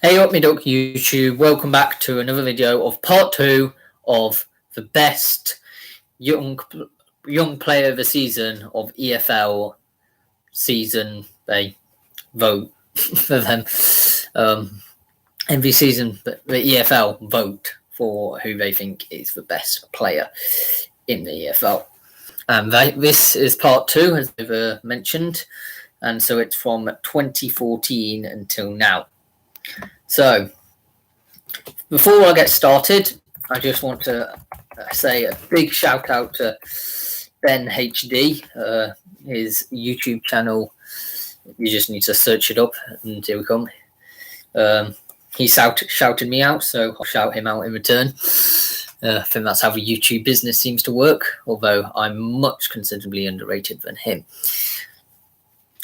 Hey up me duck YouTube, welcome back to another video of part 2 of the best young player of the season of EFL season. They vote for them every season, but the EFL vote for who they think is the best player in the EFL. And this is part 2, as I've mentioned, and so it's from 2014 until now. So, before I get started, I just want to say a big shout out to BenHD, his YouTube channel. You just need to search it up, and here we come. He shouted me out, so I'll shout him out in return. I think that's how the YouTube business seems to work, although I'm much considerably underrated than him.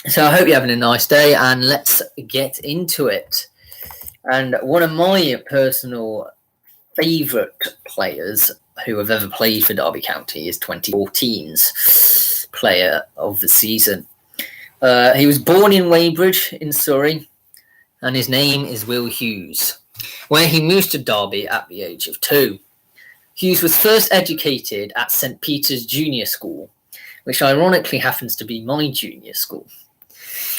So I hope you're having a nice day, and let's get into it. And one of my personal favourite players who have ever played for Derby County is 2014's player of the season. He was born in Weybridge in Surrey, and his name is Will Hughes, where he moved to Derby at the age of 2. Hughes was first educated at St Peter's Junior School, which ironically happens to be my junior school.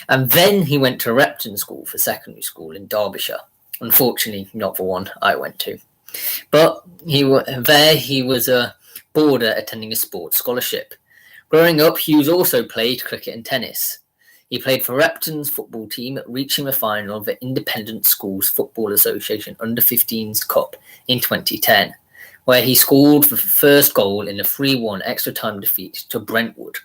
And then he went to Repton School for secondary school in Derbyshire. Unfortunately, not the one I went to. But he was a boarder attending a sports scholarship. Growing up, Hughes also played cricket and tennis. He played for Repton's football team, reaching the final of the Independent Schools Football Association Under-15s Cup in 2010, where he scored the first goal in a 3-1 extra-time defeat to Brentwood.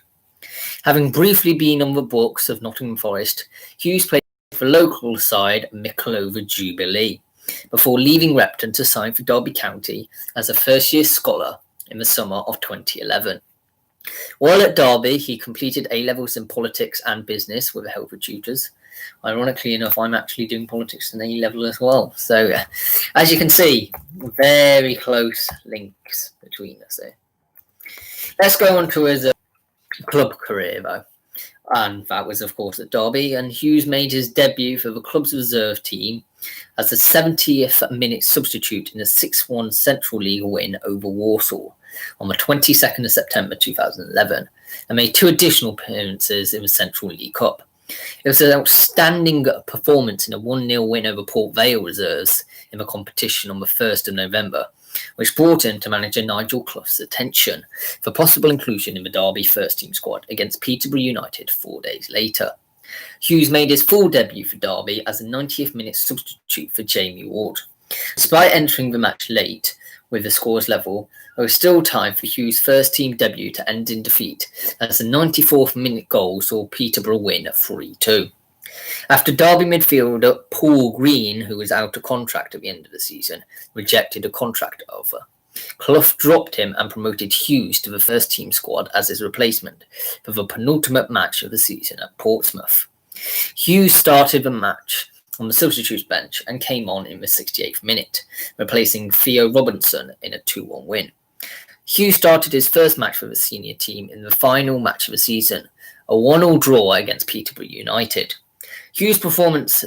Having briefly been on the books of Nottingham Forest, Hughes played for local side Mickleover Jubilee, before leaving Repton to sign for Derby County as a first-year scholar in the summer of 2011. While at Derby, he completed A-levels in politics and business with the help of tutors. Ironically enough, I'm actually doing politics in A-level as well. So, as you can see, very close links between us here. Let's go on to his club career, though. And that was, of course, at Derby. And Hughes made his debut for the club's reserve team as the 70th minute substitute in a 6-1 Central League win over Warsaw on the 22nd of September 2011, and made 2 additional appearances in the Central League Cup. It was an outstanding performance in a 1-0 win over Port Vale reserves in the competition on the 1st of November, which brought him to manager Nigel Clough's attention for possible inclusion in the Derby first-team squad against Peterborough United 4 days later. Hughes made his full debut for Derby as a 90th minute substitute for Jamie Ward. Despite entering the match late with the scores level, there was still time for Hughes' first-team debut to end in defeat, as the 94th minute goal saw Peterborough win 3-2. After Derby midfielder Paul Green, who was out of contract at the end of the season, rejected a contract offer, Clough dropped him and promoted Hughes to the first-team squad as his replacement for the penultimate match of the season at Portsmouth. Hughes started the match on the substitutes bench and came on in the 68th minute, replacing Theo Robinson in a 2-1 win. Hughes started his first match for the senior team in the final match of the season, a 1-1 draw against Peterborough United. Hughes' performance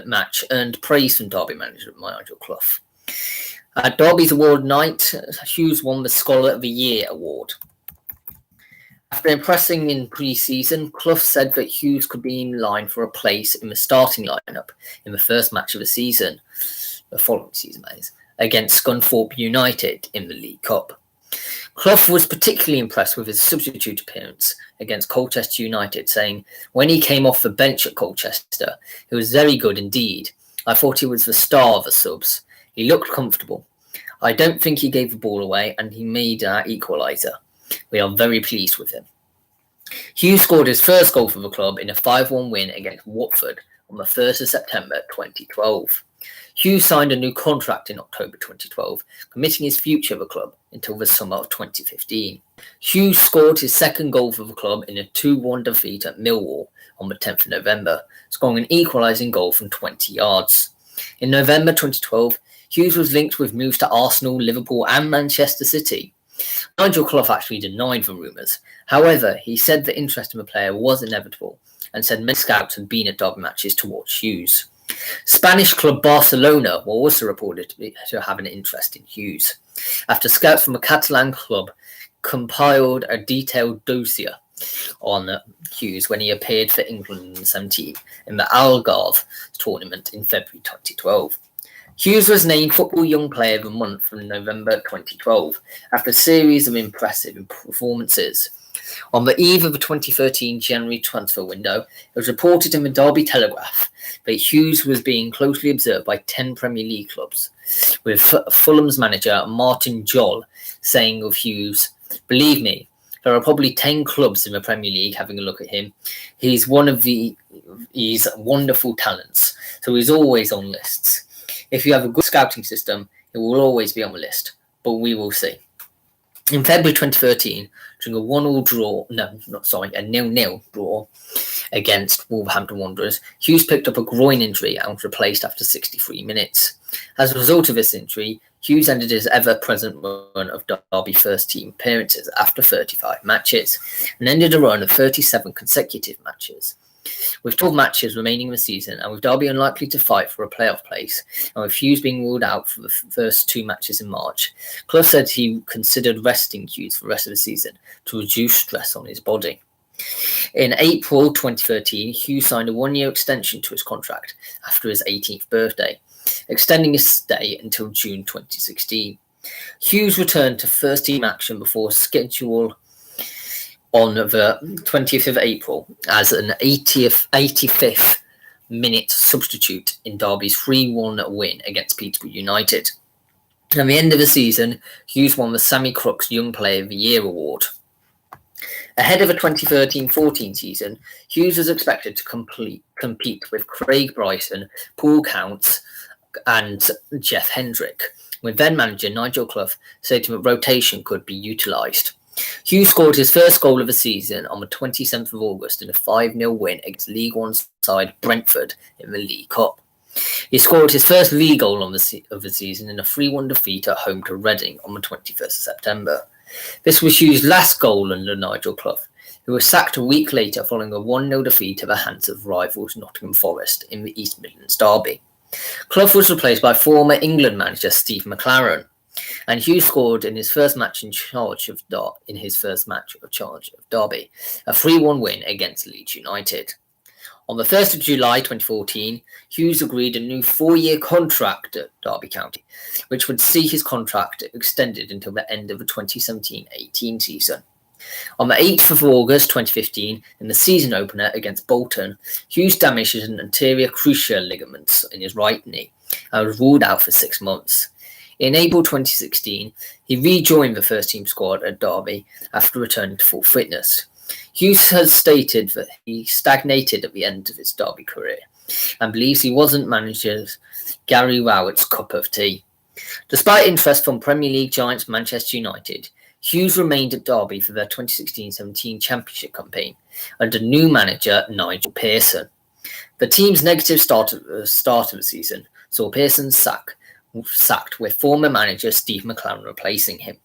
match earned praise from Derby manager Nigel Clough. At Derby's award night, Hughes won the Scholar of the Year award. After impressing in pre-season, Clough said that Hughes could be in line for a place in the starting lineup in the first match of the season, the following season, that is, against Scunthorpe United in the League Cup. Clough was particularly impressed with his substitute appearance against Colchester United, saying, "When he came off the bench at Colchester, he was very good indeed. I thought he was the star of the subs. He looked comfortable. I don't think he gave the ball away, and he made our equaliser. We are very pleased with him." Hughes scored his first goal for the club in a 5-1 win against Watford on the 1st of September 2012. Hughes signed a new contract in October 2012, committing his future of the club until the summer of 2015. Hughes scored his second goal for the club in a 2-1 defeat at Millwall on the 10th of November, scoring an equalising goal from 20 yards. In November 2012, Hughes was linked with moves to Arsenal, Liverpool and Manchester City. Nigel Clough actually denied the rumours. However, he said the interest in the player was inevitable and said many scouts had been at Derby matches to watch Hughes. Spanish club Barcelona were also reported to have an interest in Hughes, after scouts from a Catalan club compiled a detailed dossier on Hughes when he appeared for England in 17 in the Algarve tournament in February 2012. Hughes was named Football Young Player of the Month from November 2012 after a series of impressive performances. On the eve of the 2013 January transfer window, it was reported in the Derby Telegraph that Hughes was being closely observed by 10 Premier League clubs, with Fulham's manager Martin Jol saying of Hughes, "Believe me, there are probably 10 clubs in the Premier League having a look at him. He's wonderful talents, so he's always on lists. If you have a good scouting system, it will always be on the list, but we will see." In February 2013, during a 0-0 draw against Wolverhampton Wanderers, Hughes picked up a groin injury and was replaced after 63 minutes. As a result of this injury, Hughes ended his ever-present run of Derby first-team appearances after 35 matches, and ended a run of 37 consecutive matches. With 12 matches remaining in the season, and with Derby unlikely to fight for a playoff place, and with Hughes being ruled out for the first 2 matches in March, Clough said he considered resting Hughes for the rest of the season to reduce stress on his body. In April 2013, Hughes signed a 1-year extension to his contract after his 18th birthday, extending his stay until June 2016. Hughes returned to first-team action before schedule on the 20th of April as an 85th minute substitute in Derby's 3-1 win against Peterborough United. At the end of the season, Hughes won the Sammy Crooks Young Player of the Year award. Ahead of the 2013-14 season, Hughes was expected to compete with Craig Bryson, Paul Counts and Jeff Hendrick, when then-manager Nigel Clough said that rotation could be utilised. Hughes scored his first goal of the season on the 27th of August in a 5-0 win against League One side Brentford in the League Cup. He scored his first league goal of the season in a 3-1 defeat at home to Reading on the 21st of September. This was Hughes' last goal under Nigel Clough, who was sacked a week later following a 1-0 defeat at the hands of rivals Nottingham Forest in the East Midlands derby. Clough was replaced by former England manager Steve McLaren, and Hughes scored in his first match in charge of Derby, a 3-1 win against Leeds United. On the 1st of July 2014, Hughes agreed a new 4-year contract at Derby County, which would see his contract extended until the end of the 2017-18 season. On the 8th of August 2015, in the season opener against Bolton, Hughes damaged his anterior cruciate ligaments in his right knee and was ruled out for 6 months. In April 2016, he rejoined the first-team squad at Derby after returning to full fitness. Hughes has stated that he stagnated at the end of his Derby career and believes he wasn't manager Gary Rowett's cup of tea. Despite interest from Premier League giants Manchester United, Hughes remained at Derby for their 2016-17 Championship campaign under new manager Nigel Pearson. The team's negative start of the season saw Pearson sacked, with former manager Steve McLaren replacing him.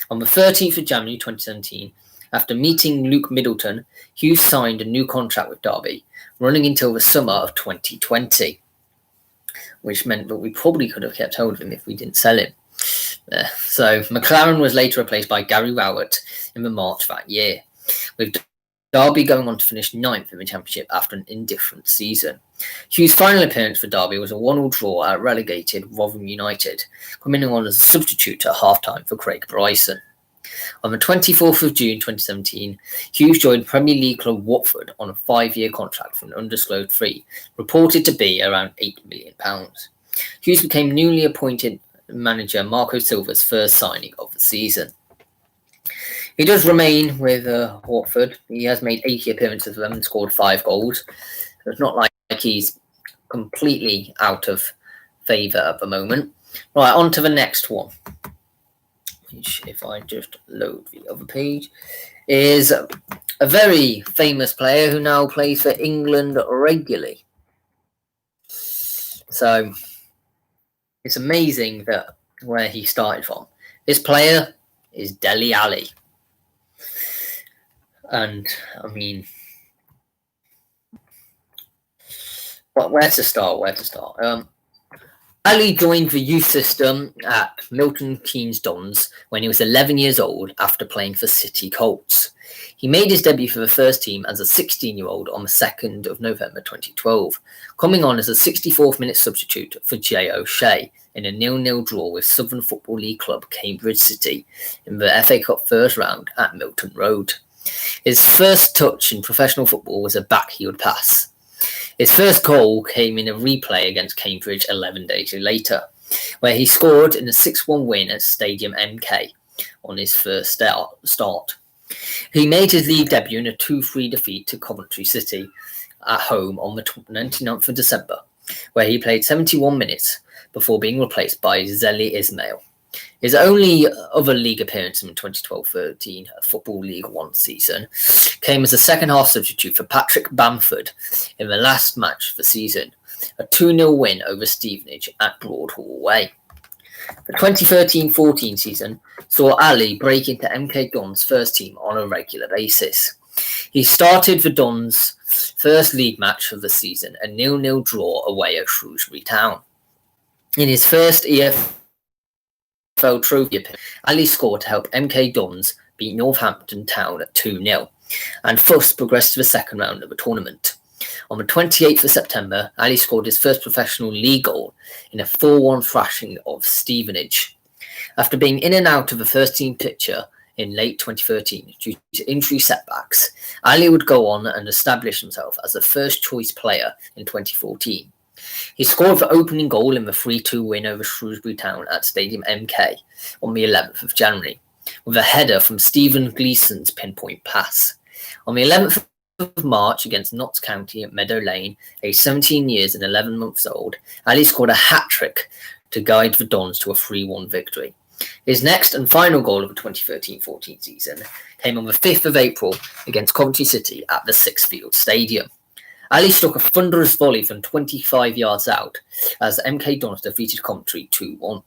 On the 13th of January 2017, after meeting Luke Middleton, Hughes signed a new contract with Derby, running until the summer of 2020, which meant that we probably could have kept hold of him if we didn't sell him. So McLaren was later replaced by Gary Rowett in the March that year, with Derby going on to finish 9th in the Championship after an indifferent season. Hughes' final appearance for Derby was a 1-1 draw at relegated Rotherham United, coming on as a substitute at half-time for Craig Bryson. On the 24th of June 2017, Hughes joined Premier League club Watford on a 5-year contract for an undisclosed fee, reported to be around £8 million. Hughes became newly appointed manager Marco Silva's first signing of the season. He does remain with Watford. He has made 80 appearances for them and scored 5 goals. So it's not like he's completely out of favour at the moment. Right, on to the next one, which, if I just load the other page, is a very famous player who now plays for England regularly. So it's amazing that where he started from. This player is Dele Alli. And, I mean, Where to start? Ali joined the youth system at Milton Keynes Dons when he was 11 years old after playing for City Colts. He made his debut for the first team as a 16-year-old on the 2nd of November 2012, coming on as a 64th minute substitute for Jay O'Shea in a 0-0 draw with Southern Football League club Cambridge City in the FA Cup first round at Milton Road. His first touch in professional football was a backheeled pass. His first goal came in a replay against Cambridge 11 days later, where he scored in a 6-1 win at Stadium MK on his first start. He made his league debut in a 2-3 defeat to Coventry City at home on the 29th of December, where he played 71 minutes before being replaced by Zeli Ismail. His only other league appearance in the 2012-13 Football League One season came as a second-half substitute for Patrick Bamford in the last match of the season, a 2-0 win over Stevenage at Broadhall Way. The 2013-14 season saw Ali break into MK Dons' first team on a regular basis. He started the Dons' first league match of the season, a 0-0 draw away at Shrewsbury Town. In his first EFL Trophy appearance, Ali scored to help MK Dons beat Northampton Town at 2-0 and thus progressed to the second round of the tournament. On the 28th of September, Ali scored his first professional league goal in a 4-1 thrashing of Stevenage. After being in and out of the first team picture in late 2013 due to injury setbacks, Ali would go on and establish himself as a first choice player in 2014. He scored the opening goal in the 3-2 win over Shrewsbury Town at Stadium MK on the 11th of January, with a header from Stephen Gleeson's pinpoint pass. On the 11th of March against Notts County at Meadow Lane, aged 17 years and 11 months old, Ali scored a hat-trick to guide the Dons to a 3-1 victory. His next and final goal of the 2013-14 season came on the 5th of April against Coventry City at the Sixfield Stadium. Ali struck a thunderous volley from 25 yards out as MK Dons defeated Coventry 2-1.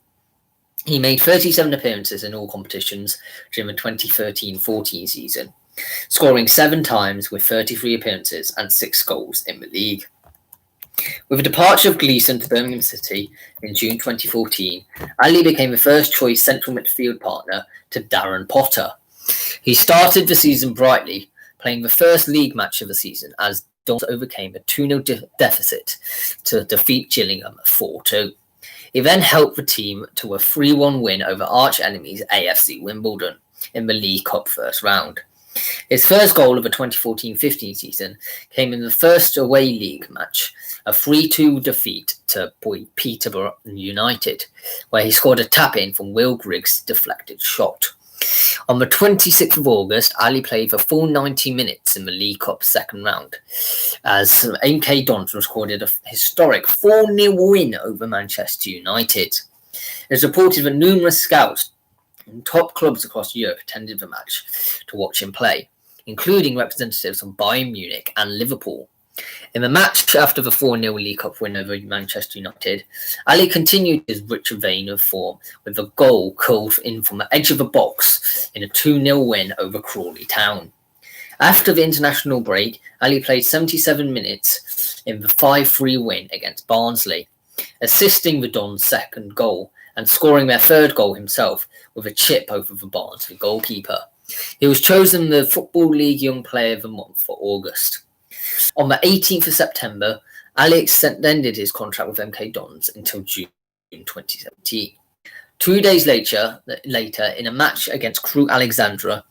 He made 37 appearances in all competitions during the 2013-14 season, scoring 7 times with 33 appearances and 6 goals in the league. With the departure of Gleeson to Birmingham City in June 2014, Ali became the first choice central midfield partner to Darren Potter. He started the season brightly, playing the first league match of the season as Dons overcame a 2-0 deficit to defeat Gillingham 4-2. He then helped the team to a 3-1 win over arch enemies AFC Wimbledon in the League Cup first round. His first goal of the 2014-15 season came in the first away league match, a 3-2 defeat to Peterborough United, where he scored a tap-in from Will Griggs' deflected shot. On the 26th of August, Ali played for full 90 minutes in the League Cup second round, as MK Dons recorded a historic 4-0 win over Manchester United. It is reported that numerous scouts from top clubs across Europe attended the match to watch him play, including representatives from Bayern Munich and Liverpool. In the match after the 4-0 League Cup win over Manchester United, Ali continued his rich vein of form with a goal curled in from the edge of the box in a 2-0 win over Crawley Town. After the international break, Ali played 77 minutes in the 5-3 win against Barnsley, assisting the Dons' second goal and scoring their third goal himself with a chip over the Barnsley goalkeeper. He was chosen the Football League Young Player of the Month for August. On the 18th of September, Ali extended his contract with MK Dons until June 2017. 2 days later, in a match against Crewe Alexandra,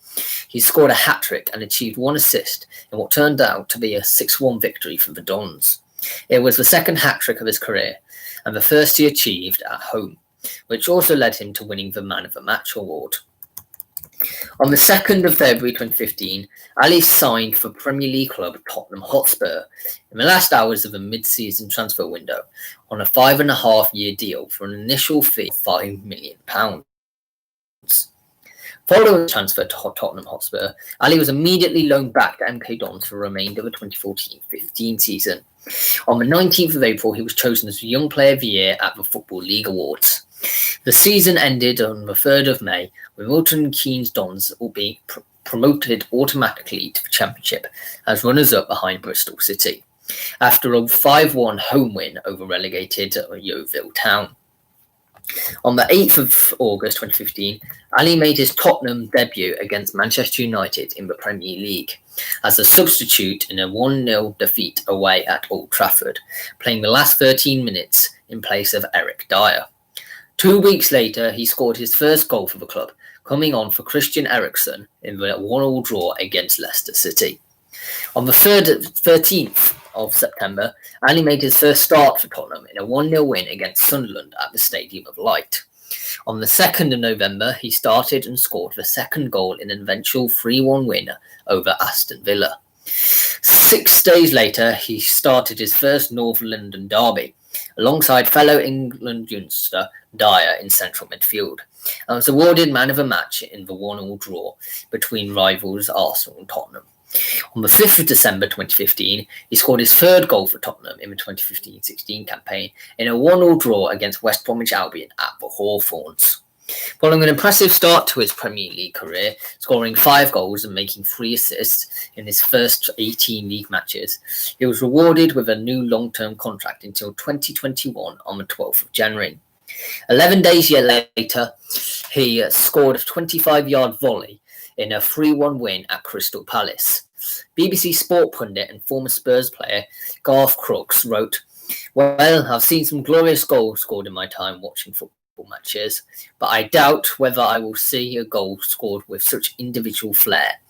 he scored a hat-trick and achieved 1 assist in what turned out to be a 6-1 victory for the Dons. It was the second hat-trick of his career and the first he achieved at home, which also led him to winning the Man of the Match award. On the 2nd of February 2015, Ali signed for Premier League club Tottenham Hotspur in the last hours of a mid-season transfer window on a 5.5-year deal for an initial fee of £5 million. Following the transfer to Tottenham Hotspur, Ali was immediately loaned back to MK Dons for the remainder of the 2014-15 season. On the 19th of April, he was chosen as the Young Player of the Year at the Football League Awards. The season ended on the 3rd of May, with Milton Keynes Dons will be promoted automatically to the Championship as runners-up behind Bristol City. after a 5-1 home win over relegated Yeovil Town. On the 8th of August 2015, Ali made his Tottenham debut against Manchester United in the Premier League as a substitute in a 1-0 defeat away at Old Trafford, playing the last 13 minutes in place of Eric Dyer. 2 weeks later, he scored his first goal for the club, coming on for Christian Eriksen in the 1-1 draw against Leicester City. On the 13th of September, Ali made his first start for Tottenham in a 1-0 win against Sunderland at the Stadium of Light. On the 2nd of November, he started and scored the second goal in an eventual 3-1 win over Aston Villa. 6 days later, he started his first North London derby, alongside fellow England youngster Dyer in central midfield, and was awarded man of the match in the 1-1 draw between rivals Arsenal and Tottenham. On the 5th of December 2015, he scored his third goal for Tottenham in the 2015-16 campaign in a 1-1 draw against West Bromwich Albion at the Hawthorns. Following an impressive start to his Premier League career, scoring 5 goals and making 3 assists in his first 18 league matches, he was rewarded with a new long-term contract until 2021 on the 12th of January. 11 days later, he scored a 25-yard volley in a 3-1 win at Crystal Palace. BBC Sport pundit and former Spurs player Garth Crooks wrote, "Well, I've seen some glorious goals scored in my time watching football matches, but I doubt whether I will see a goal scored with such individual flair.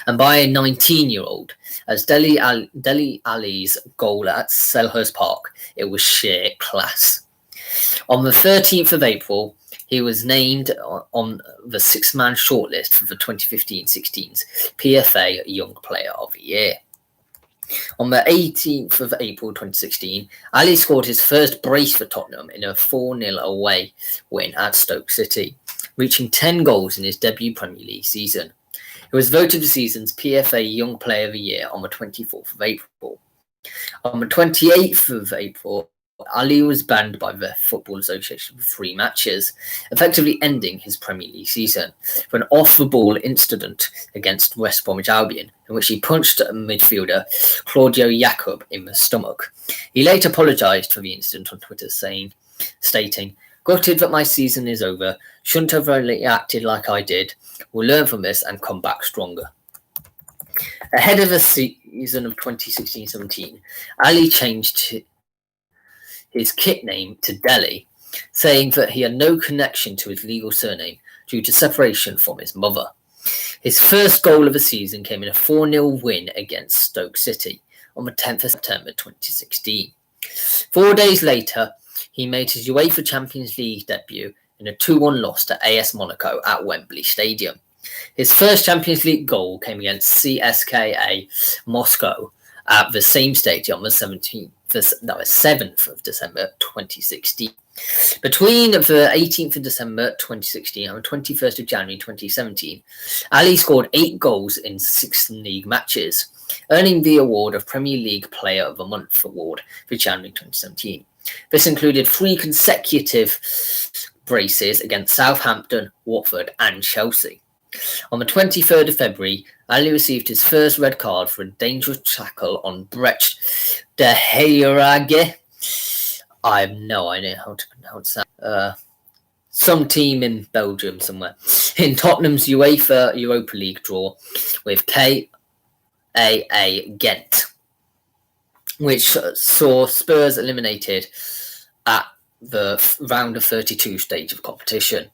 And by a 19-year-old, as Dele Alli's goal at Selhurst Park, it was sheer class." On the 13th of April, he was named on the 6-man shortlist for the 2015-16 PFA Young Player of the Year. On the 18th of April 2016, Ali scored his first brace for Tottenham in a 4-0 away win at Stoke City, reaching 10 goals in his debut Premier League season. He was voted the season's PFA Young Player of the Year on the 24th of April. On the 28th of April, Ali was banned by the Football Association for 3 matches, effectively ending his Premier League season for an off-the-ball incident against West Bromwich Albion, in which he punched midfielder Claudio Yacob in the stomach. He later apologised for the incident on Twitter, stating, "Gutted that my season is over, shouldn't have really acted like I did, will learn from this and come back stronger." Ahead of the season of 2016-17, Ali changed his kit name to Dele, saying that he had no connection to his legal surname due to separation from his mother. His first goal of the season came in a 4-0 win against Stoke City on the 10th of September 2016. 4 days later, he made his UEFA Champions League debut in a 2-1 loss to AS Monaco at Wembley Stadium. His first Champions League goal came against CSKA Moscow at the same stadium on the 7th of December 2016. Between the 18th of December 2016 and the 21st of January 2017, Ali scored 8 goals in 6 league matches, earning the award of Premier League Player of the Month award for January 2017. This included 3 consecutive braces against Southampton, Watford and Chelsea. On the 23rd of February, Ali received his first red card for a dangerous tackle on Brecht de Heirage. I have no idea how to pronounce that. Some team in Belgium somewhere. In Tottenham's UEFA Europa League draw with KAA Ghent, which saw Spurs eliminated at the round of 32 stage of competition.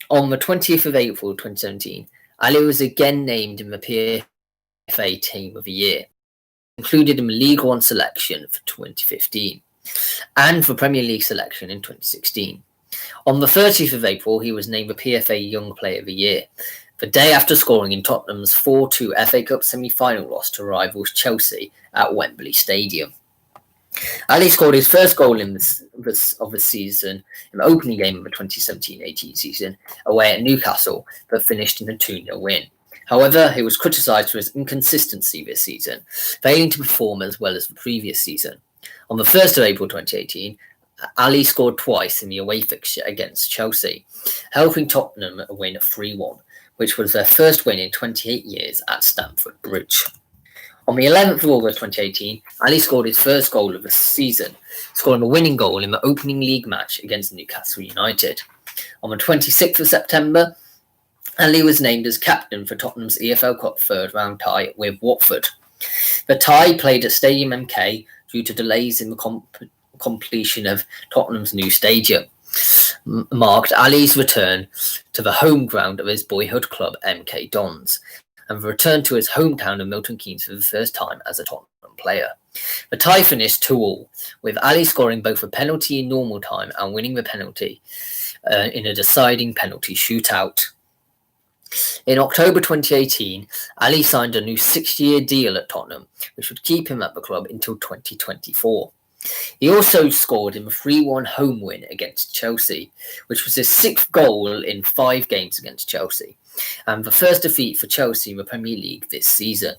On the 20th of April 2017, Ali was again named in the PFA Team of the Year, included in the League One selection for 2015, and for Premier League selection in 2016. On the 30th of April, he was named the PFA Young Player of the Year, the day after scoring in Tottenham's 4-2 FA Cup semi-final loss to rivals Chelsea at Wembley Stadium. Ali scored his first goal of the season in the opening game of the 2017-18 season away at Newcastle, but finished in a 2-0 win. However, he was criticised for his inconsistency this season, failing to perform as well as the previous season. On the 1st of April 2018, Ali scored twice in the away fixture against Chelsea, helping Tottenham win 3-1, which was their first win in 28 years at Stamford Bridge. On the 11th of August 2018, Ali scored his first goal of the season, scoring a winning goal in the opening league match against Newcastle United. On the 26th of September, Ali was named as captain for Tottenham's EFL Cup third-round tie with Watford. The tie, played at Stadium MK due to delays in the completion of Tottenham's new stadium, marked Ali's return to the home ground of his boyhood club MK Dons, and returned to his hometown of Milton Keynes for the first time as a Tottenham player. The tie finished 2-2, with Ali scoring both a penalty in normal time and winning the penalty in a deciding penalty shootout. In October 2018, Ali signed a new 6-year deal at Tottenham, which would keep him at the club until 2024. He also scored in the 3-1 home win against Chelsea, which was his 6th goal in 5 games against Chelsea, and the first defeat for Chelsea in the Premier League this season.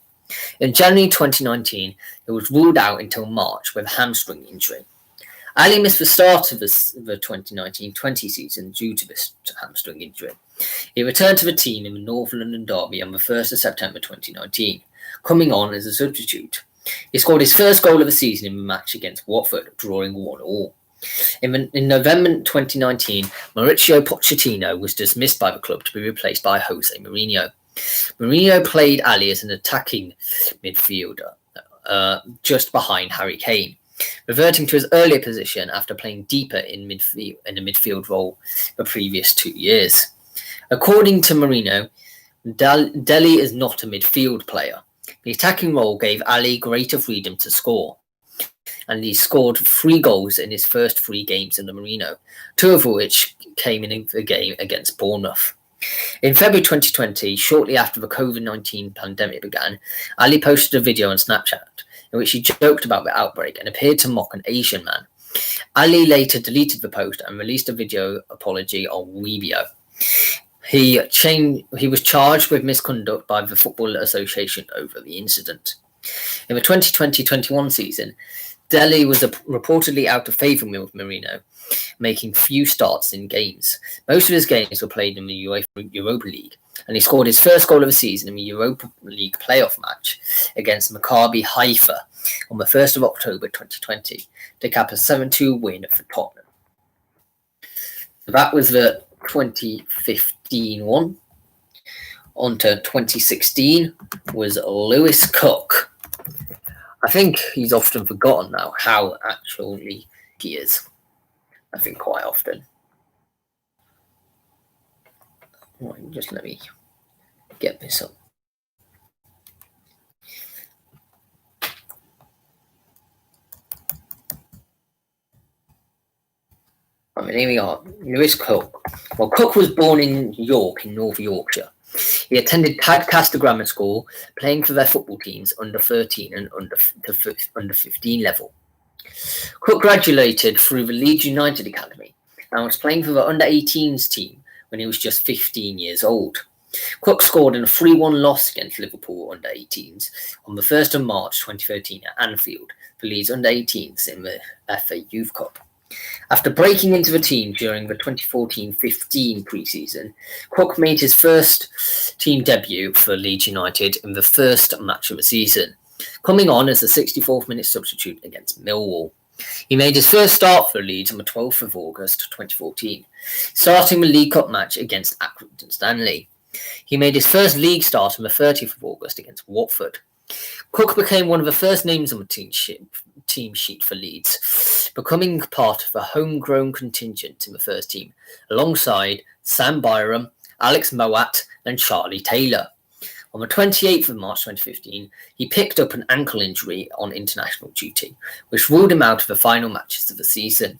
In January 2019, he was ruled out until March with a hamstring injury. Ali missed the start of the 2019-20 season due to this hamstring injury. He returned to the team in the North London derby on the 1st of September 2019, coming on as a substitute. He scored his first goal of the season in the match against Watford, drawing 1-1. In November 2019, Mauricio Pochettino was dismissed by the club to be replaced by Jose Mourinho. Mourinho played Ali as an attacking midfielder, just behind Harry Kane, reverting to his earlier position after playing deeper in the midfield role the previous 2 years. According to Mourinho, Dele is not a midfield player. The attacking role gave Ali greater freedom to score, and he scored 3 goals in his first 3 games in the Mourinho, 2 of which came in the game against Bournemouth. In February 2020, shortly after the COVID-19 pandemic began, Ali posted a video on Snapchat in which he joked about the outbreak and appeared to mock an Asian man. Ali later deleted the post and released a video apology on Weibo. He was charged with misconduct by the Football Association over the incident. In the 2020-21 season, Dele was reportedly out of favour with Mourinho, making few starts in games. Most of his games were played in the Europa League, and he scored his first goal of the season in the Europa League playoff match against Maccabi Haifa on the 1st of October 2020 to cap a 7-2 win for Tottenham. That was the 2015 one. On to 2016 was Lewis Cook. I think he's often forgotten now how actually he is. I think quite often. Right, just let me get this up. Here we are. Lewis Cook. Well, Cook was born in York, in North Yorkshire. He attended Tadcaster Grammar School, playing for their football teams under 13 and under 15 level. Cook graduated through the Leeds United Academy and was playing for the under 18s team when he was just 15 years old. Cook scored in a 3-1 loss against Liverpool under 18s on the 1st of March 2013 at Anfield for Leeds under 18s in the FA Youth Cup. After breaking into the team during the 2014-15 pre-season, Cook made his first team debut for Leeds United in the first match of the season, coming on as a 64th minute substitute against Millwall. He made his first start for Leeds on the 12th of August 2014, starting the League Cup match against Accrington Stanley. He made his first league start on the 30th of August against Watford. Cook became one of the first names on the team sheet for Leeds, becoming part of a homegrown contingent in the first team, alongside Sam Byram, Alex Mowat and Charlie Taylor. On the 28th of March 2015, he picked up an ankle injury on international duty, which ruled him out of the final matches of the season.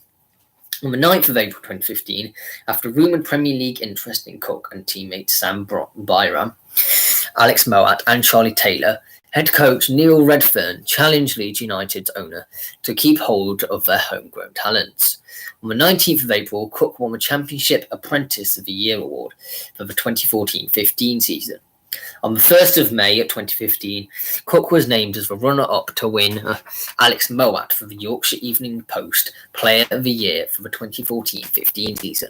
On the 9th of April 2015, after rumoured Premier League interest in Cook and teammates Sam Byram, Alex Mowat and Charlie Taylor, head coach Neil Redfern challenged Leeds United's owner to keep hold of their homegrown talents. On the 19th of April, Cook won the Championship Apprentice of the Year award for the 2014-15 season. On the 1st of May 2015, Cook was named as the runner-up to win Alex Mowat for the Yorkshire Evening Post Player of the Year for the 2014-15 season.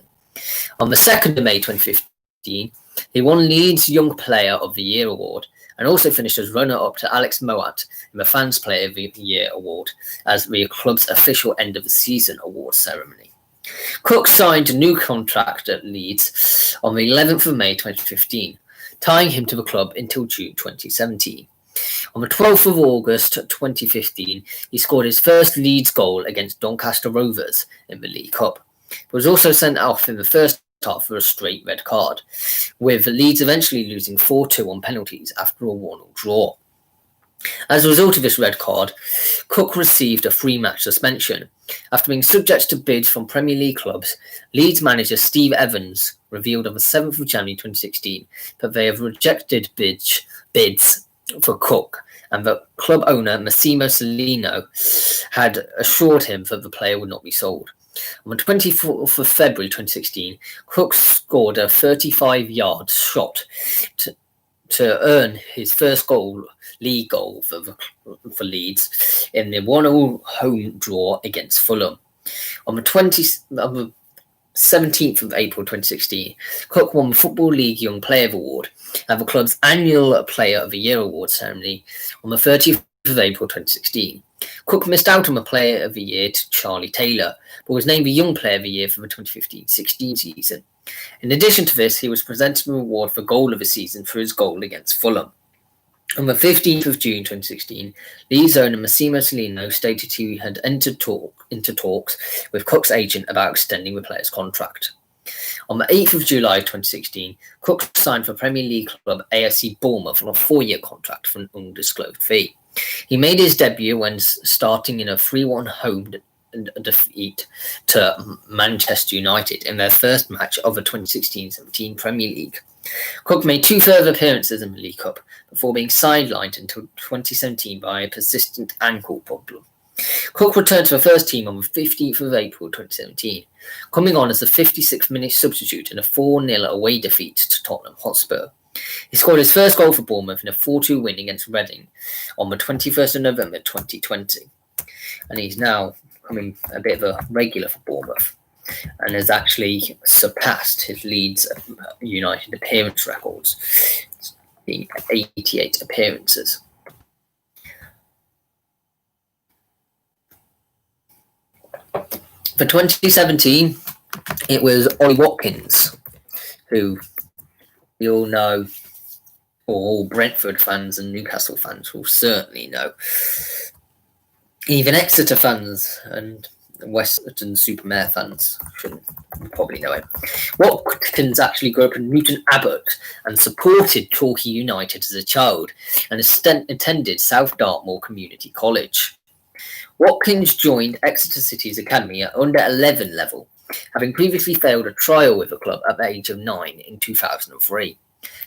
On the 2nd of May 2015, he won Leeds Young Player of the Year award and also finished as runner-up to Alex Moat in the Fans Player of the Year award as the club's official end-of-the-season award ceremony. Cook signed a new contract at Leeds on the 11th of May 2015, tying him to the club until June 2017. On the 12th of August 2015, he scored his first Leeds goal against Doncaster Rovers in the League Cup. He was also sent off in the first half for a straight red card, with Leeds eventually losing 4-2 on penalties after a 1-1 draw. As a result of this red card, Cook received a 3-match suspension. After being subject to bids from Premier League clubs, Leeds manager Steve Evans revealed on the 7th of January 2016 that they have rejected bids for Cook, and the club owner Massimo Cellino had assured him that the player would not be sold. On the 24th of February 2016, Cook scored a 35-yard shot to earn his first league goal for Leeds in the 1-1 home draw against Fulham. On the 17th of April 2016, Cook won the Football League Young Player Award at the club's annual Player of the Year award ceremony on the 30th of April 2016. Cook missed out on the Player of the Year to Charlie Taylor, but was named the Young Player of the Year for the 2015-16 season. In addition to this, he was presented with an award for Goal of the Season for his goal against Fulham. On the 15th of June 2016, Leeds owner Massimo Cellino stated he had entered into talks with Cook's agent about extending the player's contract. On the 8th of July 2016, Cook signed for Premier League club AFC Bournemouth on a 4-year contract for an undisclosed fee. He made his debut when starting in a 3-1 home defeat to Manchester United in their first match of the 2016-17 Premier League. Cook made 2 further appearances in the League Cup before being sidelined until 2017 by a persistent ankle problem. Cook returned to the first team on the 15th of April 2017, coming on as a 56th-minute substitute in a 4-0 away defeat to Tottenham Hotspur. He scored his first goal for Bournemouth in a 4-2 win against Reading on the 21st of November 2020, and he's now becoming a bit of a regular for Bournemouth and has actually surpassed his Leeds United appearance records, being 88 appearances. For 2017, it was Ollie Watkins, who we all know, or all Brentford fans and Newcastle fans will certainly know. Even Exeter fans and Weston-super-Mare fans should probably know him. Watkins actually grew up in Newton Abbot and supported Torquay United as a child and attended South Dartmoor Community College. Watkins joined Exeter City's academy at under-11 level, having previously failed a trial with the club at the age of 9 in 2003.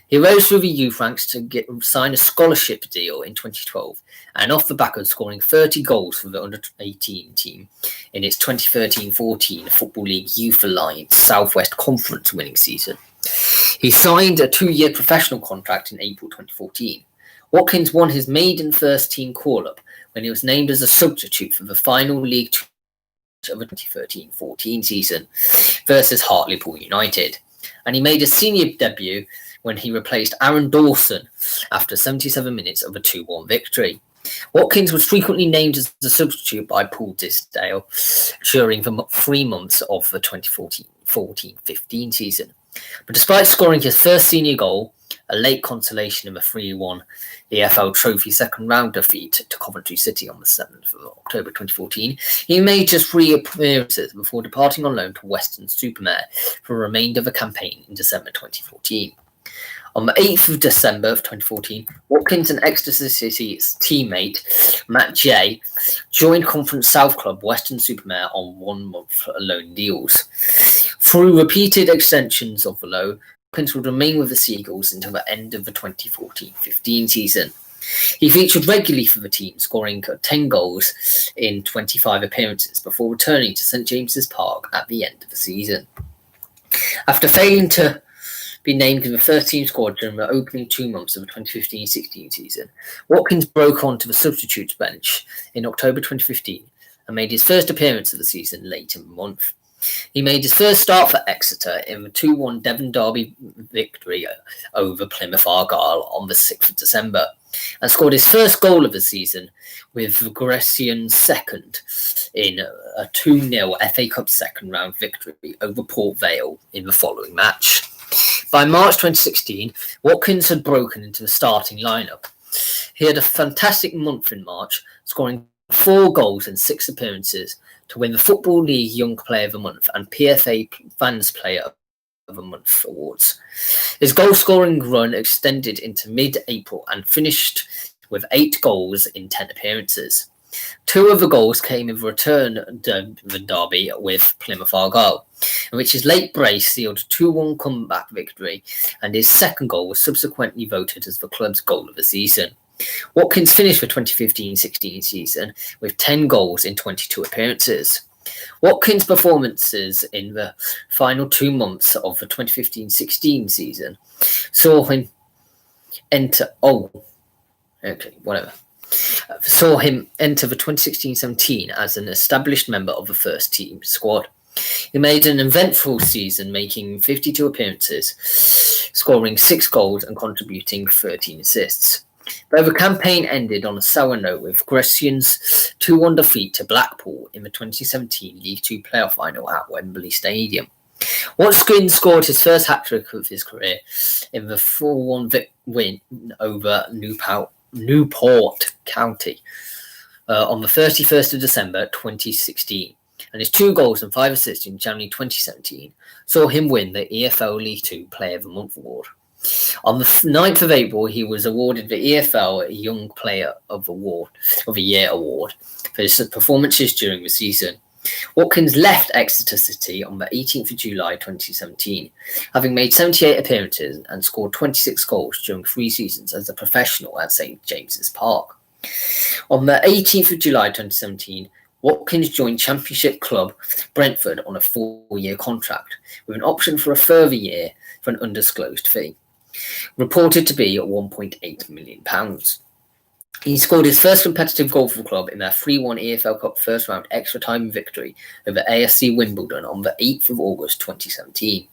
He rose through the youth ranks to sign a scholarship deal in 2012, and off the back of scoring 30 goals for the under-18 team in its 2013-14 Football League Youth Alliance Southwest Conference winning season. He signed a 2-year professional contract in April 2014. Watkins won his maiden first-team call-up when he was named as a substitute for the final League of the 2013-14 season versus Hartlepool United, and he made a senior debut when he replaced Aaron Dawson after 77 minutes of a 2-1 victory. Watkins was frequently named as a substitute by Paul Disdale during the 3 months of the 2014-15 season. But despite scoring his first senior goal, a late consolation in the 3-1 EFL Trophy second-round defeat to Coventry City on the 7th of October 2014, he made just 3 appearances before departing on loan to Weston-super-Mare for the remainder of the campaign in December 2014. On the 8th of December of 2014, Watkins and Exeter City's teammate Matt Jay joined Conference South club Weston-super-Mare on 1-month loan deals. Through repeated extensions of the loan, Watkins would remain with the Seagulls until the end of the 2014-15 season. He featured regularly for the team, scoring 10 goals in 25 appearances before returning to St James's Park at the end of the season. After failing to be named in the first team squad during the opening 2 months of the 2015-16 season, Watkins broke onto the substitutes bench in October 2015 and made his first appearance of the season late in the month. He made his first start for Exeter in the 2-1 Devon Derby victory over Plymouth Argyle on the 6th of December and scored his first goal of the season with Gression's second in a 2-0 FA Cup second round victory over Port Vale in the following match. By March 2016, Watkins had broken into the starting lineup. He had a fantastic month in March, scoring 4 goals in 6 appearances to win the Football League Young Player of the Month and PFA Fans Player of the Month awards. His goal-scoring run extended into mid-April and finished with 8 goals in 10 appearances. 2 of the goals came in the return the derby with Plymouth Argyle, in which his late brace sealed a 2-1 comeback victory, and his second goal was subsequently voted as the club's goal of the season. Watkins finished the 2015-16 season with 10 goals in 22 appearances. Watkins' performances in the final 2 months of the 2015-16 season saw him enter the 2016-17 as an established member of the first team squad. He made an eventful season, making 52 appearances, scoring 6 goals and contributing 13 assists. Though the campaign ended on a sour note with Gression's 2-1 defeat to Blackpool in the 2017 League Two playoff final at Wembley Stadium. Watkins scored his first hat-trick of his career in the 4-1 win over Newport County on the 31st of December 2016, and his 2 goals and 5 assists in January 2017 saw him win the EFL League Two Player of the Month award. On the 9th of April, he was awarded the EFL Young Player of the Year award for his performances during the season. Watkins left Exeter City on the 18th of July 2017, having made 78 appearances and scored 26 goals during 3 seasons as a professional at St James's Park. On the 18th of July 2017, Watkins joined Championship club Brentford on a 4-year contract, with an option for a further year for an undisclosed fee, reported to be £1.8 million. He scored his first competitive goal for the club in their 3-1 EFL Cup first round extra time victory over AFC Wimbledon on the 8th of August 2017.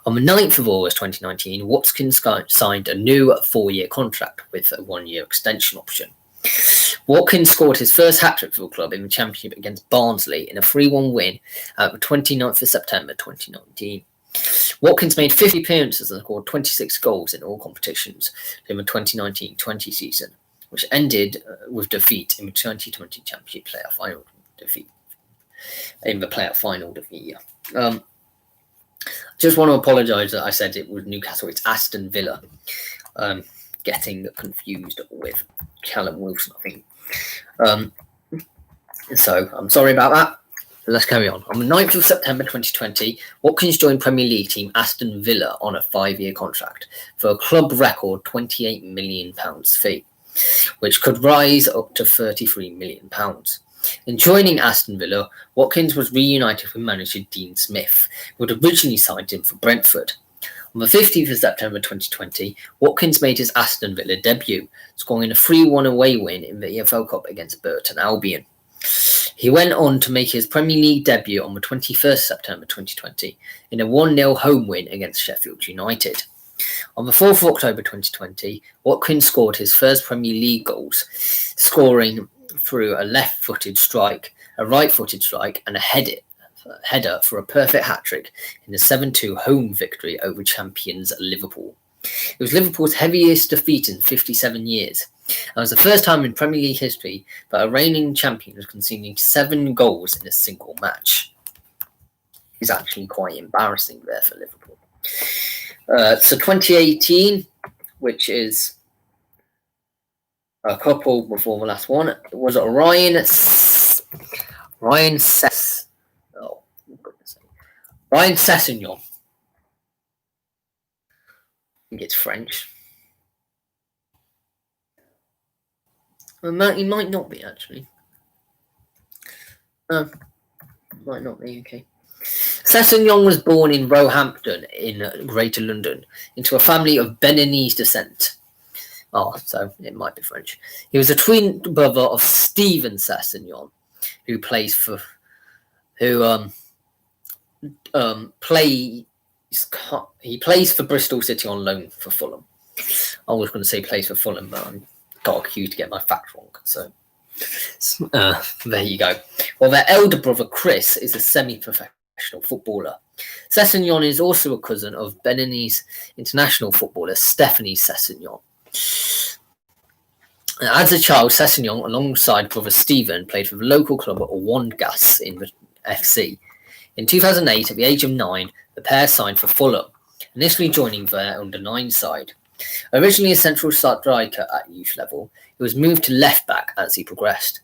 On the 9th of August 2019, Watkins signed a new 4-year contract with a 1-year extension option. Watkins scored his first hat-trick for the club in the Championship against Barnsley in a 3-1 win at the 29th of September 2019. Watkins made 50 appearances and scored 26 goals in all competitions in the 2019-20 season, which ended with defeat in the 2020 Championship playoff final defeat. Just want to apologise that I said it was Newcastle. It's Aston Villa. Getting confused with Callum Wilson, I think. So I'm sorry about that. Let's carry on. On the 9th of September 2020, Watkins joined Premier League team Aston Villa on a 5-year contract for a club record £28 million fee, which could rise up to £33 million. In joining Aston Villa, Watkins was reunited with manager Dean Smith, who had originally signed him for Brentford. On the 15th of September 2020, Watkins made his Aston Villa debut, scoring a 3-1 away win in the EFL Cup against Burton Albion. He went on to make his Premier League debut on the 21st September 2020 in a 1-0 home win against Sheffield United. On the 4th of October 2020, Watkins scored his first Premier League goals, scoring through a left-footed strike, a right-footed strike, and a header for a perfect hat-trick in a 7-2 home victory over champions Liverpool. It was Liverpool's heaviest defeat in 57 years. It was the first time in Premier League history that a reigning champion was conceding 7 goals in a single match. It's actually quite embarrassing there for Liverpool. So 2018, which is a couple before the last one, was Ryan Sessegnon. I think it's French. He might not be, actually. Might not be, okay. Sessegnon was born in Roehampton in Greater London into a family of Beninese descent. Oh, so it might be French. He was a twin brother of Stephen Sessegnon, who plays for Bristol City on loan for Fulham. I was going to say plays for Fulham, but I got accused to get my facts wrong. So there you go. Well, their elder brother Chris is a semi-professional footballer. Sessegnon is also a cousin of Benin's international footballer Stephanie Sessegnon. As a child, Sessegnon, alongside brother Stephen, played for the local club at Wangas in the FC. In 2008, at the age of 9, the pair signed for Fulham, initially joining their under-9 side. Originally a central striker at youth level, he was moved to left-back as he progressed.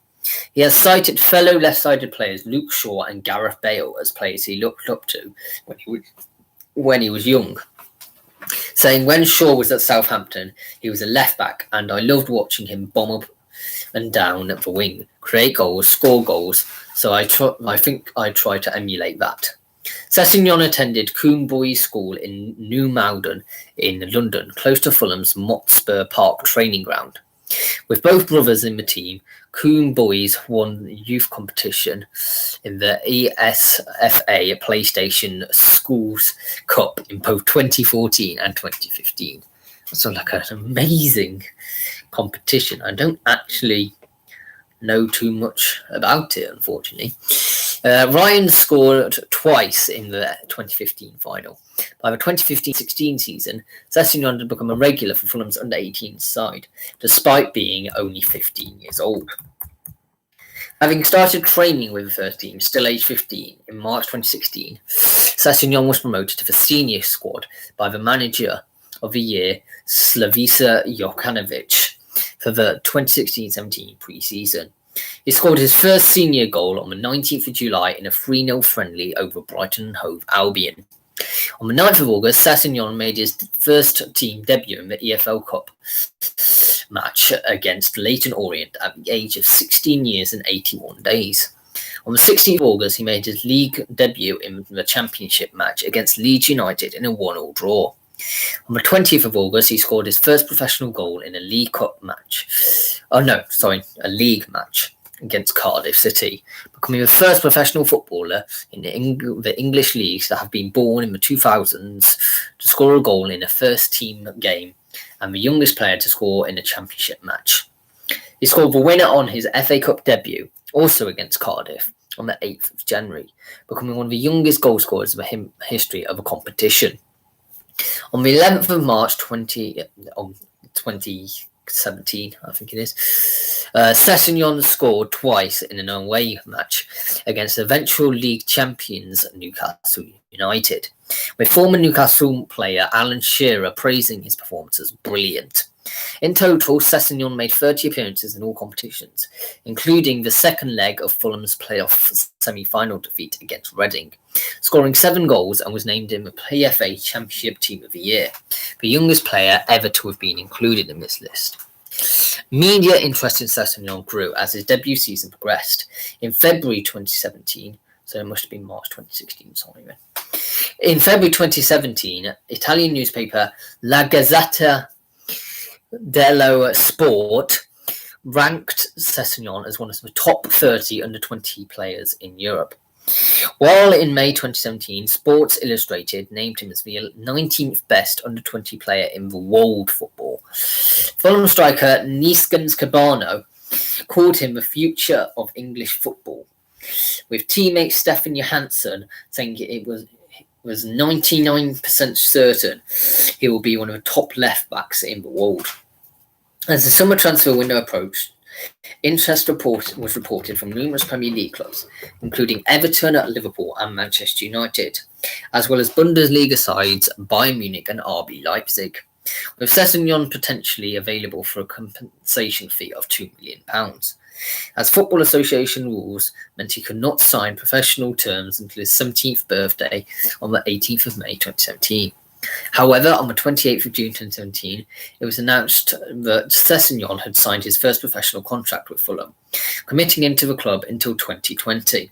He has cited fellow left-sided players Luke Shaw and Gareth Bale as players he looked up to when he was young, saying when Shaw was at Southampton, he was a left-back, and I loved watching him bomb up and down at the wing, create goals, score goals, so I think I try to emulate that. Sessegnon attended Coombe Boys School in New Malden in London, close to Fulham's Motspur Park training ground. With both brothers in the team, Coombe Boys won the youth competition in the ESFA PlayStation Schools Cup in both 2014 and 2015. That's like an amazing competition. I don't actually know too much about it, unfortunately. Ryan scored twice in the 2015 final. By the 2015-16 season, Sessegnon had become a regular for Fulham's under-18 side, despite being only 15 years old. Having started training with the first team, still aged 15, in March 2016, Sessegnon was promoted to the senior squad by the manager of the year, Slavica Jokanovic, for the 2016-17 pre-season. He scored his first senior goal on the 19th of July in a 3-0 friendly over Brighton and Hove Albion. On the 9th of August, Sessegnon made his first team debut in the EFL Cup match against Leyton Orient at the age of 16 years and 81 days. On the 16th of August, he made his league debut in the Championship match against Leeds United in a 1-1 draw. On the 20th of August, he scored his first professional goal in a League Cup match. A league match against Cardiff City, becoming the first professional footballer in the English leagues that have been born in the 2000s to score a goal in a first-team game, and the youngest player to score in a Championship match. He scored the winner on his FA Cup debut, also against Cardiff, on the 8th of January, becoming one of the youngest goal scorers in the history of a competition. On the 11th of March 2017, I think it is, Sessegnon scored twice in an away match against eventual league champions Newcastle United, with former Newcastle player Alan Shearer praising his performance as brilliant. In total, Sessegnon made 30 appearances in all competitions, including the second leg of Fulham's playoff semi-final defeat against Reading, scoring 7 goals and was named in the PFA Championship Team of the Year, the youngest player ever to have been included in this list. Media interest in Sessegnon grew as his debut season progressed. In February 2017, so it must have been March 2016, sorry. In February 2017, Italian newspaper La Gazzetta dello Sport ranked Sessegnon as one of the top 30 under-20 players in Europe. While in May 2017, Sports Illustrated named him as the 19th best under-20 player in the world football. Fulham striker Neeskens Cabano called him the future of English football, with teammate Stefan Johansson saying it was 99% certain he will be one of the top left-backs in the world. As the summer transfer window approached, interest was reported from numerous Premier League clubs, including Everton, Liverpool and Manchester United, as well as Bundesliga sides Bayern Munich and RB Leipzig, with Sessegnon potentially available for a compensation fee of £2 million. As Football Association rules meant he could not sign professional terms until his 17th birthday on the 18th of May 2017. However, on the 28th of June 2017, it was announced that Sessegnon had signed his first professional contract with Fulham, committing him to the club until 2020.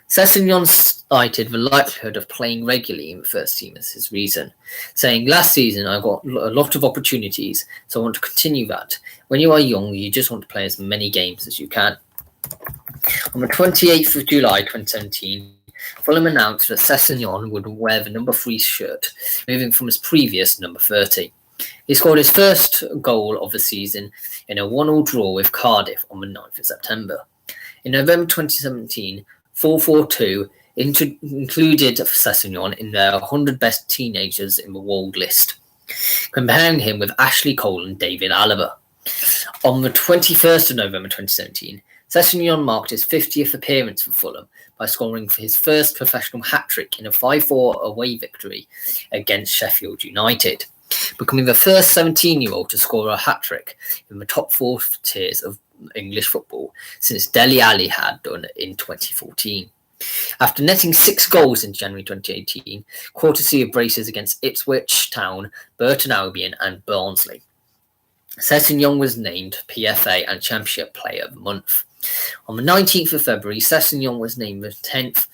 Sessegnon cited the likelihood of playing regularly in the first team as his reason, saying, "Last season I got a lot of opportunities, so I want to continue that. When you are young, you just want to play as many games as you can." On the 28th of July 2017, Fulham announced that Sessegnon would wear the number 3 shirt, moving from his previous number 30. He scored his first goal of the season in a 1-1 draw with Cardiff on the 9th of September. In November 2017, 442 included Sessegnon in their 100 best teenagers in the world list, comparing him with Ashley Cole and David Alaba. On the 21st of November 2017, Sessegnon marked his 50th appearance for Fulham by scoring for his first professional hat-trick in a 5-4 away victory against Sheffield United, becoming the first 17-year-old to score a hat-trick in the top 4 tiers of English football since Dele Alli had done in 2014. After netting 6 goals in January 2018, courtesy of braces against Ipswich Town, Burton Albion and Barnsley, Sessegnon was named PFA and Championship Player of the Month. On the 19th of February, Sessegnon was named the 10th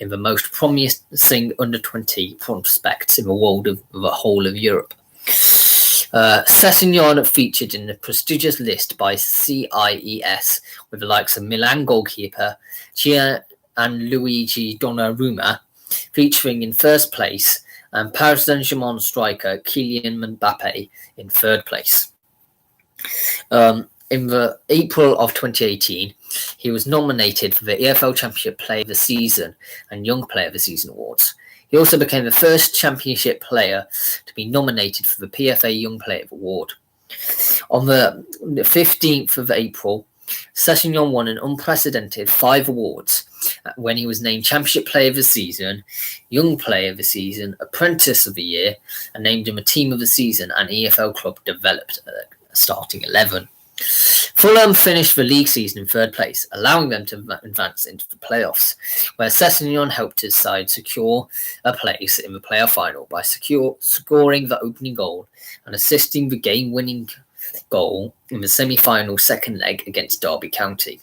in the most promising under-20 prospects in the world of the whole of Europe. Sessegnon featured in the prestigious list by CIES with the likes of Milan goalkeeper Gianluigi Donnarumma featuring in first place and Paris Saint-Germain striker Kylian Mbappe in third place. In the April of 2018, he was nominated for the EFL Championship Player of the Season and Young Player of the Season awards. He also became the first Championship player to be nominated for the PFA Young Player Award. On the 15th of April, Sessegnon won an unprecedented 5 awards when he was named Championship Player of the Season, Young Player of the Season, Apprentice of the Year, and named him a Team of the Season and EFL Club Developed starting 11. Fulham finished the league season in third place, allowing them to advance into the playoffs, where Sessegnon helped his side secure a place in the playoff final by scoring the opening goal and assisting the game-winning goal in the semi-final second leg against Derby County.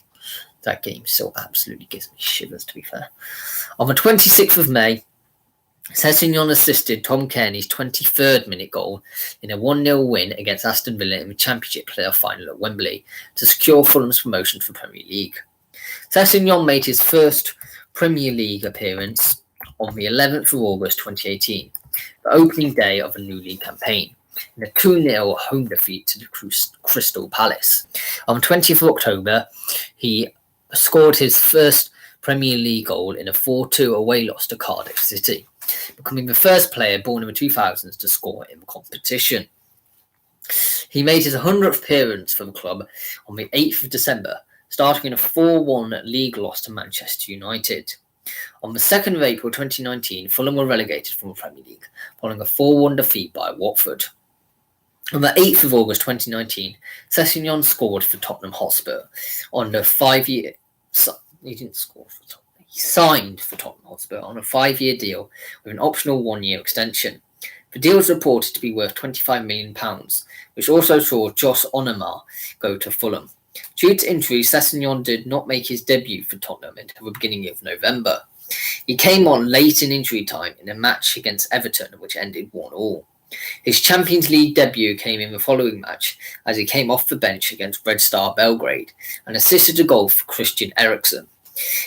That game still absolutely gives me shivers, to be fair. On the 26th of May, Sessegnon assisted Tom Kearney's 23rd minute goal in a 1-0 win against Aston Villa in the Championship playoff final at Wembley to secure Fulham's promotion to the Premier League. Sessegnon made his first Premier League appearance on the 11th of August 2018, the opening day of a new league campaign, in a 2-0 home defeat to the Crystal Palace. On the 20th of October, he scored his first Premier League goal in a 4-2 away loss to Cardiff City, becoming the first player born in the 2000s to score in the competition. He made his 100th appearance for the club on the 8th of December, starting in a 4-1 league loss to Manchester United. On the 2nd of April 2019, Fulham were relegated from the Premier League, following a 4-1 defeat by Watford. On the 8th of August 2019, Sessegnon scored for Tottenham Hotspur on a 5-year... He didn't score for Tottenham. He signed for Tottenham Hotspur on a 5-year deal with an optional 1-year extension. The deal was reported to be worth £25 million, which also saw Josh Onomah go to Fulham. Due to injury, Sessegnon did not make his debut for Tottenham until the beginning of November. He came on late in injury time in a match against Everton, which ended 1-1. His Champions League debut came in the following match as he came off the bench against Red Star Belgrade and assisted a goal for Christian Eriksen.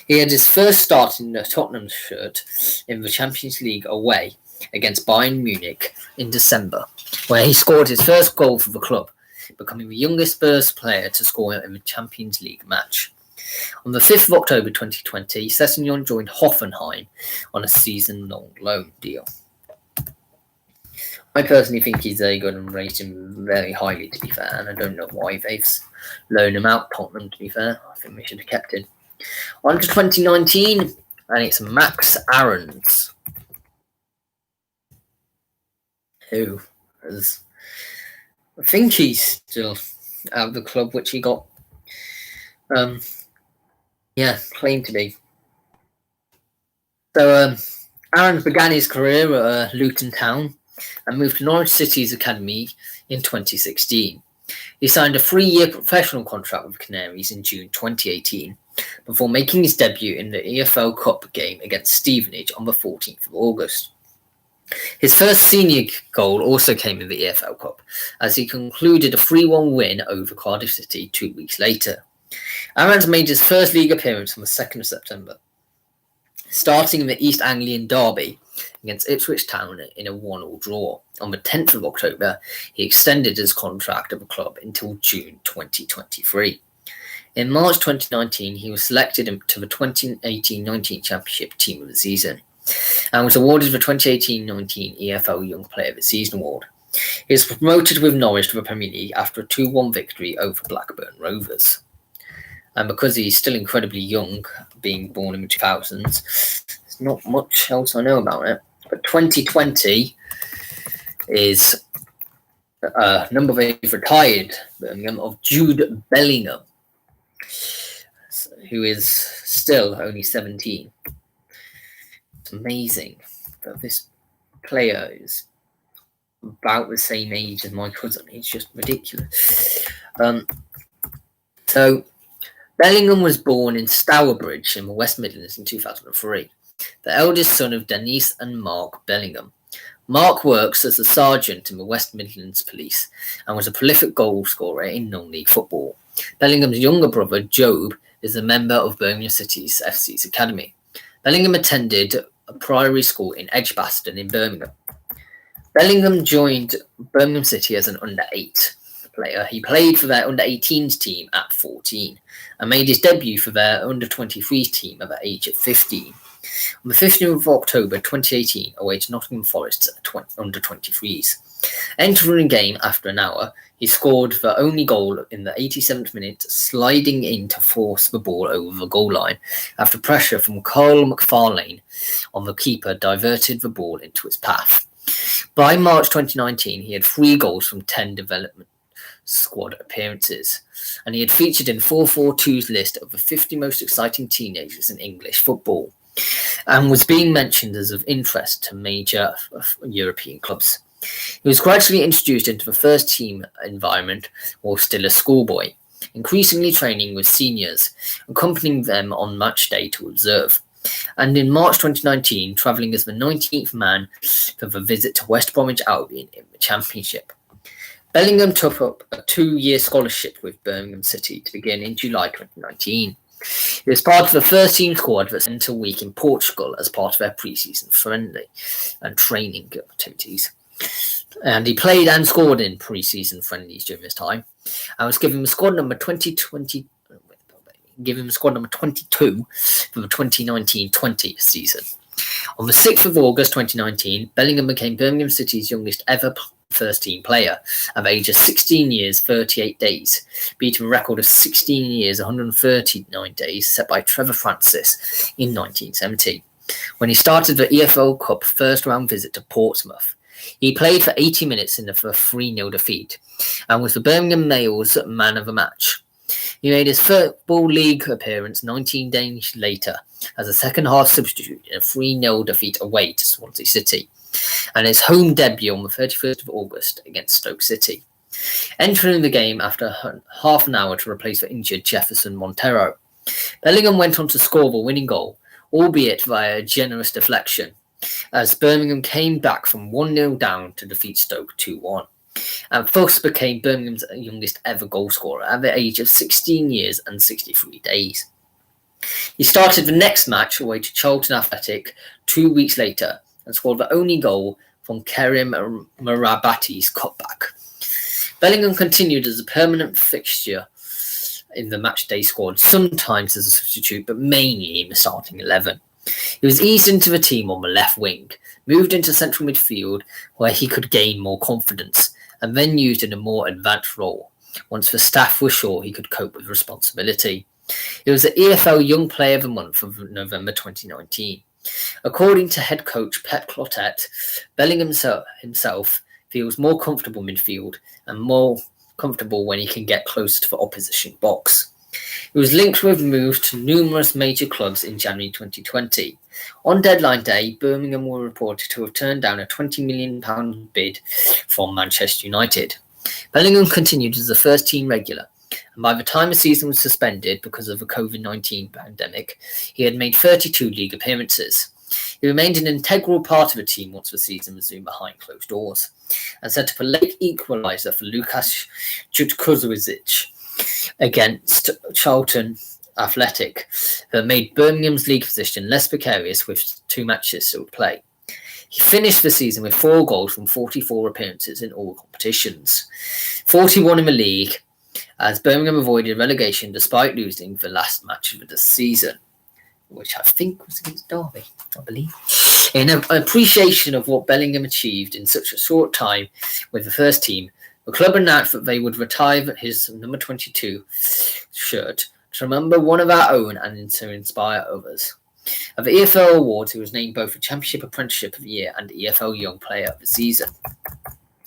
He had his first start in the Tottenham shirt in the Champions League away against Bayern Munich in December, where he scored his first goal for the club, becoming the youngest Spurs player to score in the Champions League match. On the 5th of October 2020, Sessegnon joined Hoffenheim on a season-long loan deal. I personally think he's very good and rate him very highly, to be fair, and I don't know why they've loaned him out, Tottenham, to be fair. I think they should have kept him. On to 2019, and it's Max Aarons, who is, I think he's still out of the club, which he got, claimed to be. So, Aarons began his career at Luton Town and moved to Norwich City's academy in 2016. He signed a 3-year professional contract with Canaries in June 2018 before making his debut in the EFL Cup game against Stevenage on the 14th of August. His first senior goal also came in the EFL Cup, as he concluded a 3-1 win over Cardiff City 2 weeks later. Aarons made his first league appearance on the 2nd of September. starting in the East Anglian derby against Ipswich Town in a 1-1 draw. On the 10th of October, he extended his contract at the club until June 2023. In March 2019, he was selected to the 2018-19 Championship Team of the Season and was awarded the 2018-19 EFL Young Player of the Season award. He was promoted with Norwich to the Premier League after a 2-1 victory over Blackburn Rovers. And because he's still incredibly young, being born in the 2000s, there's not much else I know about it. But 2020 is number 8 retired Birmingham of Jude Bellingham, who is still only 17. It's amazing that this player is about the same age as my cousin. It's just ridiculous. So Bellingham was born in Stourbridge in the West Midlands in 2003, the eldest son of Denise and Mark Bellingham. Mark works as a sergeant in the West Midlands Police and was a prolific goal scorer in non-league football. Bellingham's younger brother, Job, is a member of Birmingham City's FC's academy. Bellingham attended a primary school in Edgbaston in Birmingham. Bellingham joined Birmingham City as an under-8 player. He played for their under-18s team at 14 and made his debut for their under-23s team at the age of 15. On the 15th of October 2018, away to Nottingham Forest's under-23s. Entering the game after an hour, he scored the only goal in the 87th minute, sliding in to force the ball over the goal line after pressure from Carl McFarlane on the keeper diverted the ball into his path. By March 2019, he had 3 goals from 10 development squad appearances, and he had featured in 442's list of the 50 most exciting teenagers in English football, and was being mentioned as of interest to major European clubs. He was gradually introduced into the first team environment while still a schoolboy, increasingly training with seniors, accompanying them on match day to observe, and in March 2019 travelling as the 19th man for the visit to West Bromwich Albion in the Championship. Bellingham took up a 2-year scholarship with Birmingham City to begin in July 2019. He was part of the first team squad that spent a week in Portugal as part of their pre-season friendly and training activities. And he played and scored in pre-season friendlies during this time, and was given squad number 22 for the 2019-20 season. On the 6th of August 2019, Bellingham became Birmingham City's youngest ever first-team player at the age of 16 years, 38 days, beating a record of 16 years, 139 days set by Trevor Francis in 1970, when he started the EFL Cup first-round visit to Portsmouth. He played for 80 minutes in the 3-0 defeat and was the Birmingham Mail's man of the match. He made his Football League appearance 19 days later as a second-half substitute in a 3-0 defeat away to Swansea City, and his home debut on the 31st of August against Stoke City, entering the game after half an hour to replace the injured Jefferson Montero. Bellingham went on to score the winning goal, albeit via a generous deflection, as Birmingham came back from 1-0 down to defeat Stoke 2-1, and thus became Birmingham's youngest ever goalscorer at the age of 16 years and 63 days. He started the next match away to Charlton Athletic 2 weeks later and scored the only goal from Kerim Marabati's cutback. Bellingham continued as a permanent fixture in the matchday squad, sometimes as a substitute, but mainly in the starting 11. He was eased into the team on the left wing, moved into central midfield where he could gain more confidence, and then used in a more advanced role once the staff were sure he could cope with responsibility. He was the EFL Young Player of the Month of November 2019. According to head coach Pep Clotet, Bellingham himself feels more comfortable midfield and more comfortable when he can get closer to the opposition box. He was linked with moves to numerous major clubs in January 2020. On deadline day, Birmingham were reported to have turned down a £20 million bid from Manchester United. Bellingham continued as a first-team regular, and by the time the season was suspended because of the COVID-19 pandemic, he had made 32 league appearances. He remained an integral part of the team once the season resumed behind closed doors, and set up a late equaliser for Lukas Jutkuzovic against Charlton Athletic that made Birmingham's league position less precarious with 2 matches still to play. He finished the season with 4 goals from 44 appearances in all competitions, 41 in the league, as Birmingham avoided relegation despite losing the last match of the season, which I think was against Derby, I believe. In appreciation of what Bellingham achieved in such a short time with the first team, the club announced that they would retire his number 22 shirt to remember one of our own and to inspire others. At the EFL Awards, he was named both the Championship Apprenticeship of the Year and EFL Young Player of the Season.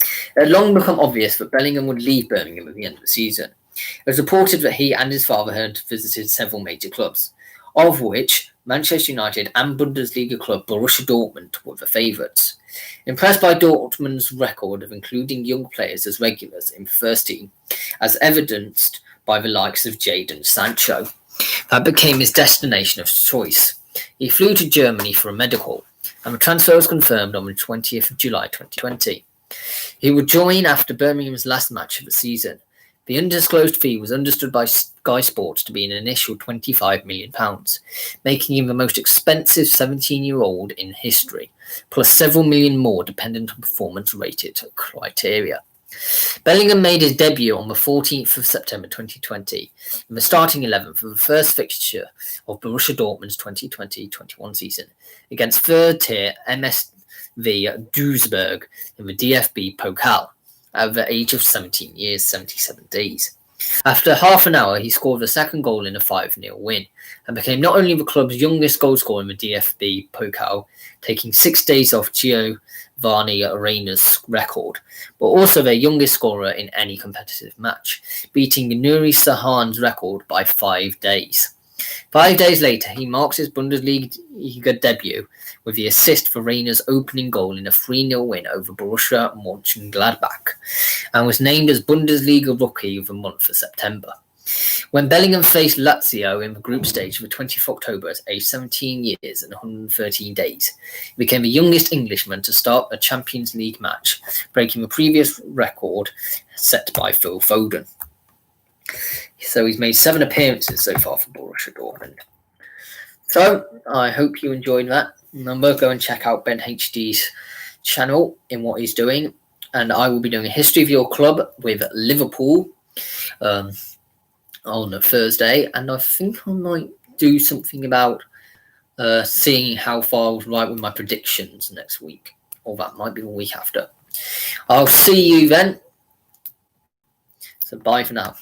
It had long become obvious that Bellingham would leave Birmingham at the end of the season. It was reported that he and his father had visited several major clubs, of which Manchester United and Bundesliga club Borussia Dortmund were the favourites. Impressed by Dortmund's record of including young players as regulars in the first team, as evidenced by the likes of Jadon Sancho, that became his destination of choice. He flew to Germany for a medical, and the transfer was confirmed on the 20th of July 2020. He would join after Birmingham's last match of the season. The undisclosed fee was understood by Sky Sports to be an initial £25 million, making him the most expensive 17-year-old in history, plus several million more dependent on performance-rated criteria. Bellingham made his debut on the 14th of September 2020 in the starting 11 for the first fixture of Borussia Dortmund's 2020-21 season against third-tier MSV Duisburg in the DFB Pokal at the age of 17 years, 77 days. After half an hour, he scored the second goal in a 5-0 win and became not only the club's youngest goal scorer in the DFB Pokal, taking 6 days off Giovanni Reina's record, but also their youngest scorer in any competitive match, beating Nuri Sahan's record by 5 days. 5 days later, he marks his Bundesliga debut with the assist for Reina's opening goal in a 3-0 win over Borussia Mönchengladbach, and was named as Bundesliga Rookie of the month for September. When Bellingham faced Lazio in the group stage for 20th October at age 17 years and 113 days, he became the youngest Englishman to start a Champions League match, breaking the previous record set by Phil Foden. So he's made 7 appearances so far for Borussia Dortmund. So I hope you enjoyed that. Remember, go and check out BenHD's channel in what he's doing. And I will be doing a history of your club with Liverpool on a Thursday. And I think I might do something about seeing how far I was right with my predictions next week. Or that might be the week after. I'll see you then. So bye for now.